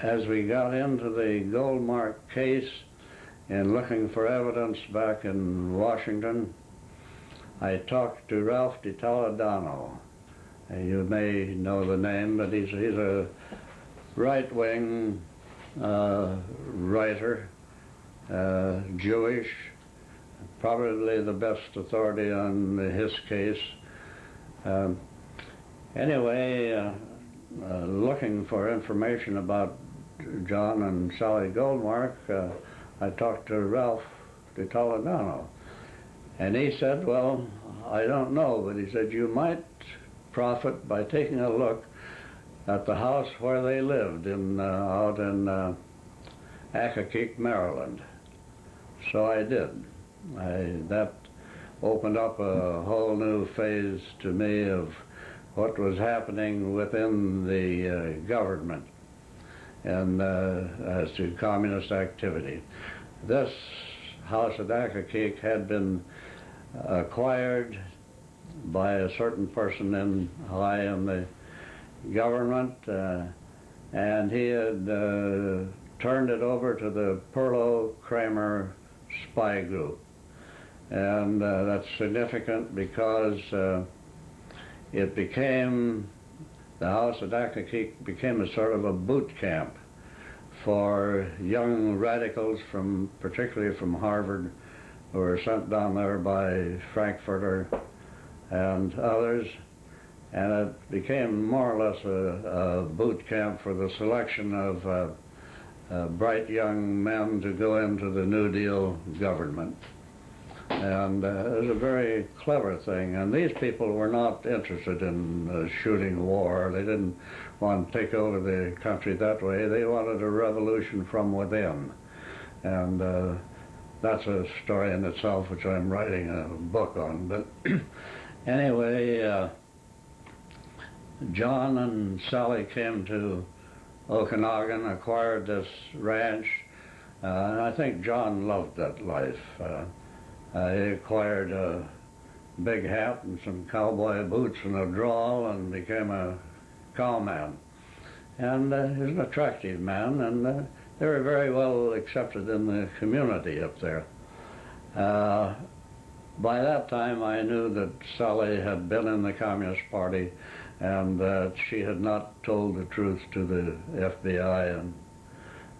as we got into the Goldmark case and looking for evidence back in Washington, I talked to Ralph de Toledano. You may know the name, but he's a right-wing writer, Jewish, probably the best authority on his case. Anyway, looking for information about John and Sally Goldmark, I talked to Ralph de Toledano. And he said, well, I don't know, but he said, you might profit by taking a look at the house where they lived out in Accokeek, Maryland. So I did. That opened up a whole new phase to me of what was happening within the government and as to communist activity. This house at Accokeek had been acquired by a certain person high in the government, and he had turned it over to the Perlow-Kramer spy group. And that's significant because it became, the house at Accokeek became a sort of a boot camp for young radicals particularly from Harvard, who were sent down there by Frankfurter and others, and it became more or less a boot camp for the selection of bright young men to go into the New Deal government. And it was a very clever thing, and these people were not interested in shooting war. They didn't want to take over the country that way. They wanted a revolution from within. And that's a story in itself, which I'm writing a book on. But anyway, John and Sally came to Okanagan, acquired this ranch, and I think John loved that life. He acquired a big hat and some cowboy boots and a drawl and became a cowman. And he was an attractive man, and they were very well accepted in the community up there. By that time, I knew that Sally had been in the Communist Party and that she had not told the truth to the FBI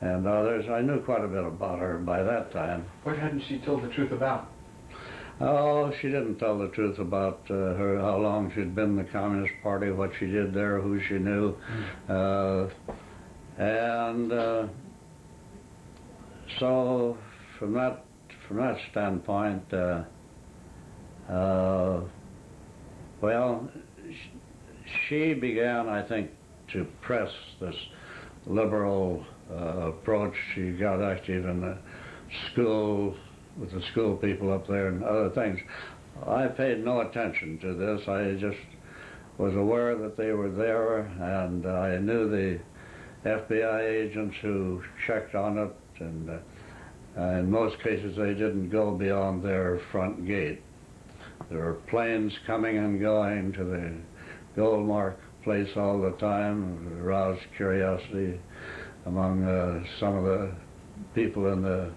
and others. I knew quite a bit about her by that time. What hadn't she told the truth about? Oh, she didn't tell the truth about how long she'd been in the Communist Party, what she did there, who she knew. So from that standpoint, well, she began, I think, to press this liberal approach. She got active in the school, with the school people up there and other things. I paid no attention to this. I just was aware that they were there, and I knew the FBI agents who checked on it, and in most cases they didn't go beyond their front gate. There were planes coming and going to the Goldmark place all the time. It aroused curiosity among some of the people in the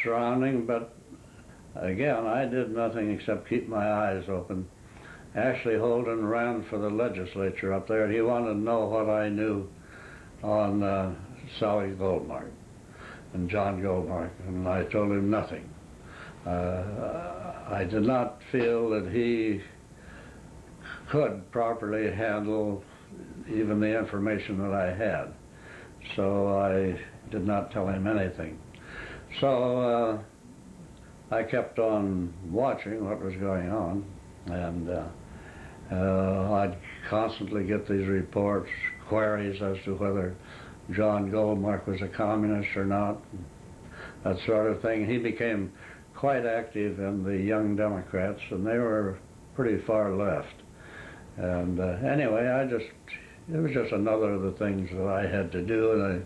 surrounding, but again, I did nothing except keep my eyes open. Ashley Holden ran for the legislature up there, and he wanted to know what I knew on Sally Goldmark and John Goldmark, and I told him nothing. I did not feel that he could properly handle even the information that I had, so I did not tell him anything. So I kept on watching what was going on, and I'd constantly get these reports, queries as to whether John Goldmark was a communist or not, that sort of thing. He became quite active in the Young Democrats, and they were pretty far left. And anyway, it was just another of the things that I had to do, and I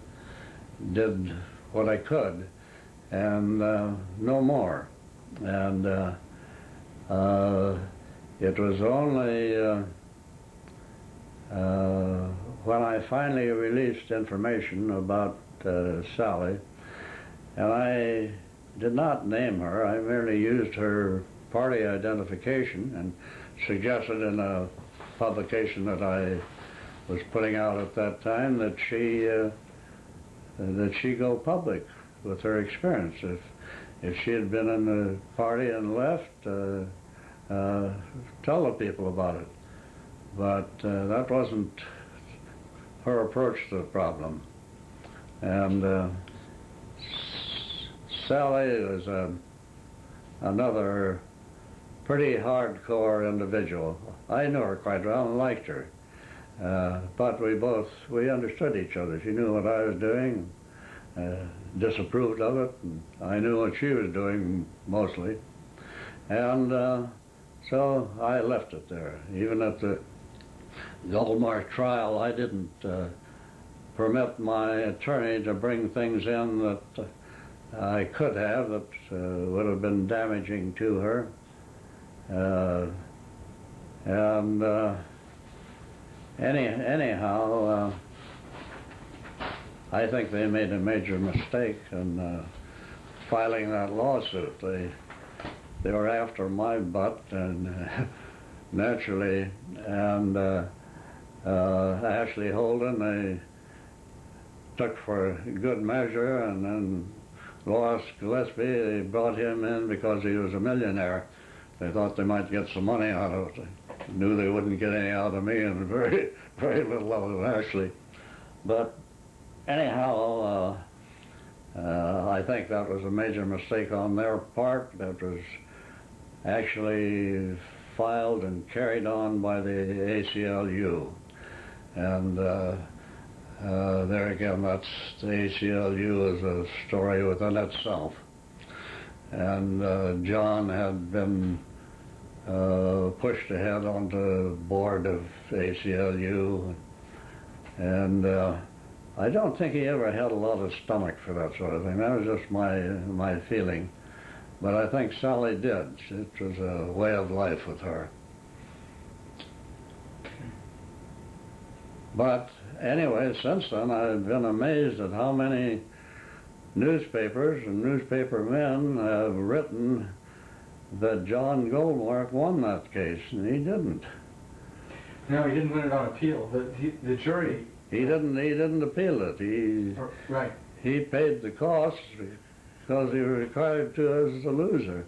did what I could, and no more. And it was only when I finally released information about Sally, and I did not name her, I merely used her party identification and suggested in a publication that I was putting out at that time that she go public with her experience. If she had been in the party and left, tell the people about it. But that wasn't her approach to the problem. And Sally was another pretty hardcore individual. I knew her quite well and liked her. But we understood each other. She knew what I was doing, disapproved of it, and I knew what she was doing mostly. And so I left it there. Even at the Goldmark trial, I didn't permit my attorney to bring things in that I could have that would have been damaging to her. Anyhow, I think they made a major mistake in filing that lawsuit. They were after my butt, and naturally, and Ashley Holden they took for good measure, and then Lois Gillespie, they brought him in because he was a millionaire. They thought they might get some money out of it. They knew they wouldn't get any out of me, and very, very little out of Ashley. But anyhow, I think that was a major mistake on their part. That was actually filed and carried on by the ACLU. And there again, that's the ACLU is a story within itself. And John had been pushed ahead onto the board of ACLU, and I don't think he ever had a lot of stomach for that sort of thing. That was just my feeling. But I think Sally did. It was a way of life with her. But anyway, since then I've been amazed at how many newspapers and newspaper men have written that John Goldmark won that case, and he didn't. No, he didn't win it on appeal. The jury... He didn't appeal it. Right. He paid the costs because he was required to as a loser.